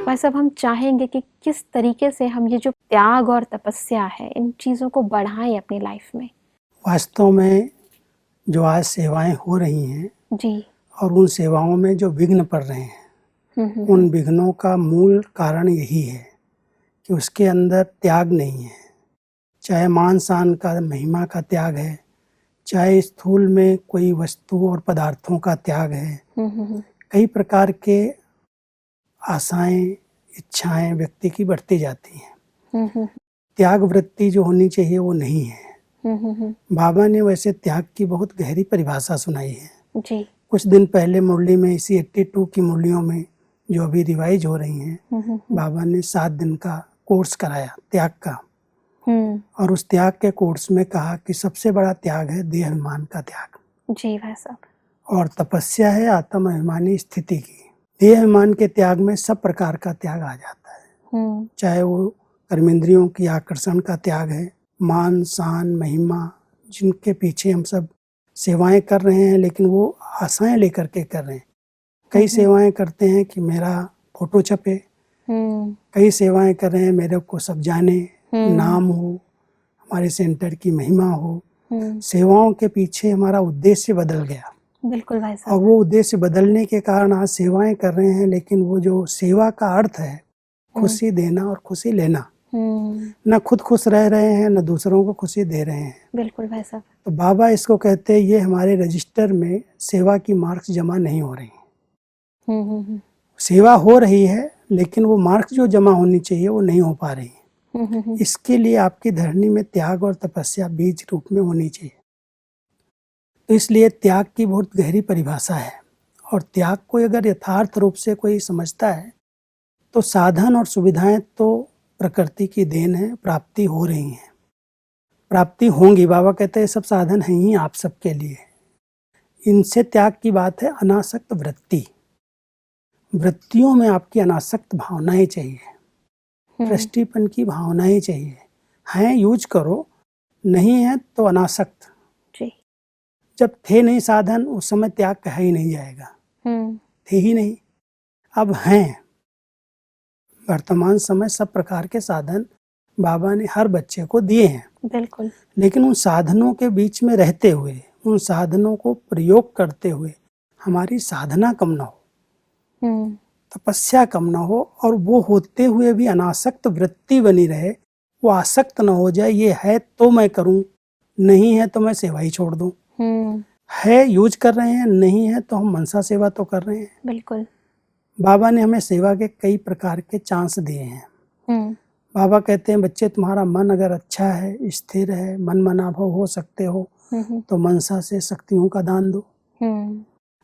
भाई साहब, हम चाहेंगे कि किस तरीके से हम ये जो त्याग और तपस्या है, इन चीज़ों को बढ़ाएं अपनी लाइफ में। वास्तव में जो आज सेवाएं हो रही हैं जी। और उन सेवाओं में जो विघ्न पड़ रहे हैं, उन विघ्नों का मूल कारण यही है कि उसके अंदर त्याग नहीं है। चाहे मान शान का, महिमा का त्याग है, चाहे स्थूल में कोई वस्तु और पदार्थों का त्याग है, कई प्रकार के आशाएं, इच्छाएं व्यक्ति की बढ़ती जाती हैं। त्याग वृत्ति जो होनी चाहिए वो नहीं है। बाबा ने वैसे त्याग की बहुत गहरी परिभाषा सुनाई है। जी। कुछ दिन पहले मुरली में, इसी 82 की मुरलियों में जो अभी रिवाइज हो रही हैं, बाबा ने 7 दिन का कोर्स कराया त्याग का। और उस त्याग के कोर्स में कहा कि सबसे बड़ा त्याग है देह अभिमान का त्याग। जी भाई साहब। और तपस्या है आत्म अभिमानी स्थिति की। देह अभिमान के त्याग में सब प्रकार का त्याग आ जाता है। चाहे वो कर्मेंद्रियों की आकर्षण का त्याग है, मान शान महिमा जिनके पीछे हम सब सेवाएं कर रहे हैं, लेकिन वो आशाएं लेकर के कर रहे हैं। कई सेवाएं करते हैं कि मेरा फोटो छपे, कई सेवाएं कर रहे हैं मेरे को सब जाने, नाम हो, हमारे सेंटर की महिमा हो। सेवाओं के पीछे हमारा उद्देश्य बदल गया। बिल्कुल भाई साहब। और वो उद्देश्य बदलने के कारण आज सेवाएं कर रहे हैं, लेकिन वो जो सेवा का अर्थ है खुशी देना और खुशी लेना, न खुद खुश रह रहे हैं न दूसरों को खुशी दे रहे हैं। बिल्कुल भाई साहब। तो बाबा इसको कहते हैं ये हमारे रजिस्टर में सेवा की मार्क्स जमा नहीं हो रही। सेवा हो रही है लेकिन वो मार्क्स जो जमा होनी चाहिए वो नहीं हो पा रही। इसके लिए आपकी धरनी में त्याग और तपस्या बीज रूप में होनी चाहिए। तो इसलिए त्याग की बहुत गहरी परिभाषा है। और त्याग को अगर यथार्थ रूप से कोई समझता है तो साधन और सुविधाएं तो प्रकृति की देन है, प्राप्ति हो रही हैं, प्राप्ति होंगी। बाबा कहते हैं सब साधन हैं ही आप सबके लिए। इनसे त्याग की बात है अनासक्त वृत्ति। वृत्तियों में आपकी अनासक्त भावनाएं चाहिए, दृष्टिपन की भावनाएं चाहिए। हैं यूज करो, नहीं है तो अनासक्त। जी। जब थे नहीं साधन उस समय त्याग कहा ही नहीं जाएगा, थे ही नहीं। अब हैं, वर्तमान समय सब प्रकार के साधन बाबा ने हर बच्चे को दिए हैं। बिल्कुल। लेकिन उन साधनों के बीच में रहते हुए, उन साधनों को प्रयोग करते हुए हमारी साधना कम ना हो, तपस्या कम ना हो, और वो होते हुए भी अनासक्त वृत्ति बनी रहे। वो आसक्त ना हो जाए, ये है तो मैं करूं, नहीं है तो मैं सेवा ही छोड़ दूं। है यूज कर रहे हैं, नहीं है तो हम मनसा सेवा तो कर रहे हैं। बिल्कुल। बाबा ने हमें सेवा के कई प्रकार के चांस दिए हैं। बाबा कहते हैं बच्चे तुम्हारा मन अगर अच्छा है, स्थिर है, मन मनाभव हो सकते हो तो मनसा से शक्तियों का दान दो।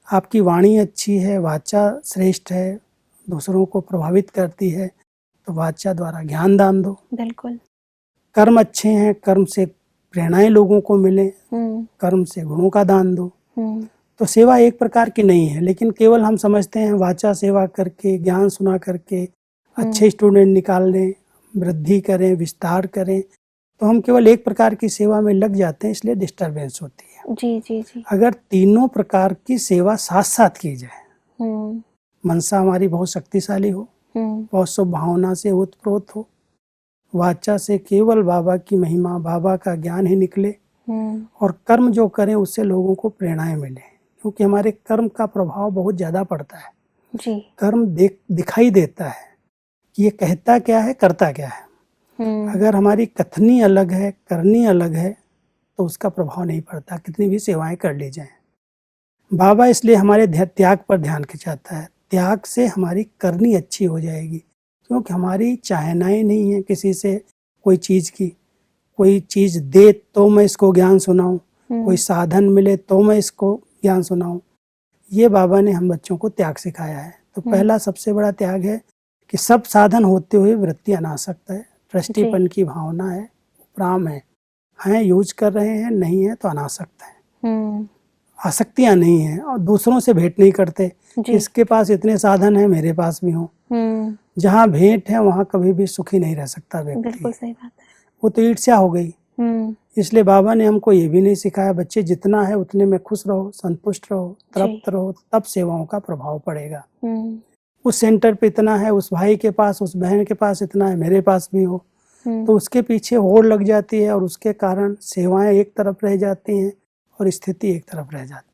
आपकी वाणी अच्छी है, वाचा श्रेष्ठ है, दूसरों को प्रभावित करती है तो वाचा द्वारा ज्ञान दान दो। बिल्कुल। कर्म अच्छे हैं, कर्म से प्रेरणाएं लोगों को मिले, कर्म से गुणों का दान दो। तो सेवा एक प्रकार की नहीं है, लेकिन केवल हम समझते हैं वाचा सेवा करके, ज्ञान सुना करके, अच्छे स्टूडेंट निकाल लें, वृद्धि करें, विस्तार करें, तो हम केवल एक प्रकार की सेवा में लग जाते हैं, इसलिए डिस्टरबेंस होती है। जी जी जी। अगर तीनों प्रकार की सेवा साथ साथ की जाए, मनसा हमारी बहुत शक्तिशाली हो, बहुत शुभ भावना से ओतप्रोत हो, वाचा से केवल बाबा की महिमा, बाबा का ज्ञान ही निकले, और कर्म जो करें उससे लोगों को प्रेरणाएं मिले, क्योंकि हमारे कर्म का प्रभाव बहुत ज़्यादा पड़ता है। जी। कर्म दिखाई देता है कि ये कहता क्या है, करता क्या है। अगर हमारी कथनी अलग है, करनी अलग है, तो उसका प्रभाव नहीं पड़ता, कितनी भी सेवाएं कर ली जाएं। बाबा इसलिए हमारे त्याग पर ध्यान खिंचाता है। त्याग से हमारी करनी अच्छी हो जाएगी, क्योंकि हमारी चाहनाएं नहीं है किसी से कोई चीज़ की। कोई चीज़ दे तो मैं इसको ज्ञान सुनाऊं, कोई साधन मिले तो मैं इसको ज्ञान सुनाऊं। ये बाबा ने हम बच्चों को त्याग सिखाया है। तो पहला सबसे बड़ा त्याग है कि सब साधन होते हुए वृत्ति अनासक्त है, दृष्टिपन की भावना है, उपराम है, हैं यूज कर रहे हैं, नहीं है तो अनासक्त है। आसक्तियां नहीं है, और दूसरों से भेंट नहीं करते। इसके पास इतने साधन हैं, मेरे पास भी हों। जहाँ भेंट है वहाँ कभी भी सुखी नहीं रह सकता व्यक्ति। बिल्कुल सही बात है। वो तो ईर्ष्या हो गई। इसलिए बाबा ने हमको ये भी नहीं सिखाया बच्चे जितना है उतने में खुश रहो, संतुष्ट रहो, तृप्त रहो, तब सेवाओं का प्रभाव पड़ेगा। उस सेंटर पे इतना है, उस भाई के पास, उस बहन के पास इतना है, मेरे पास भी हो, तो उसके पीछे होड़ लग जाती है और उसके कारण सेवाएं एक तरफ रह जाती हैं और स्थिति एक तरफ रह जाती है।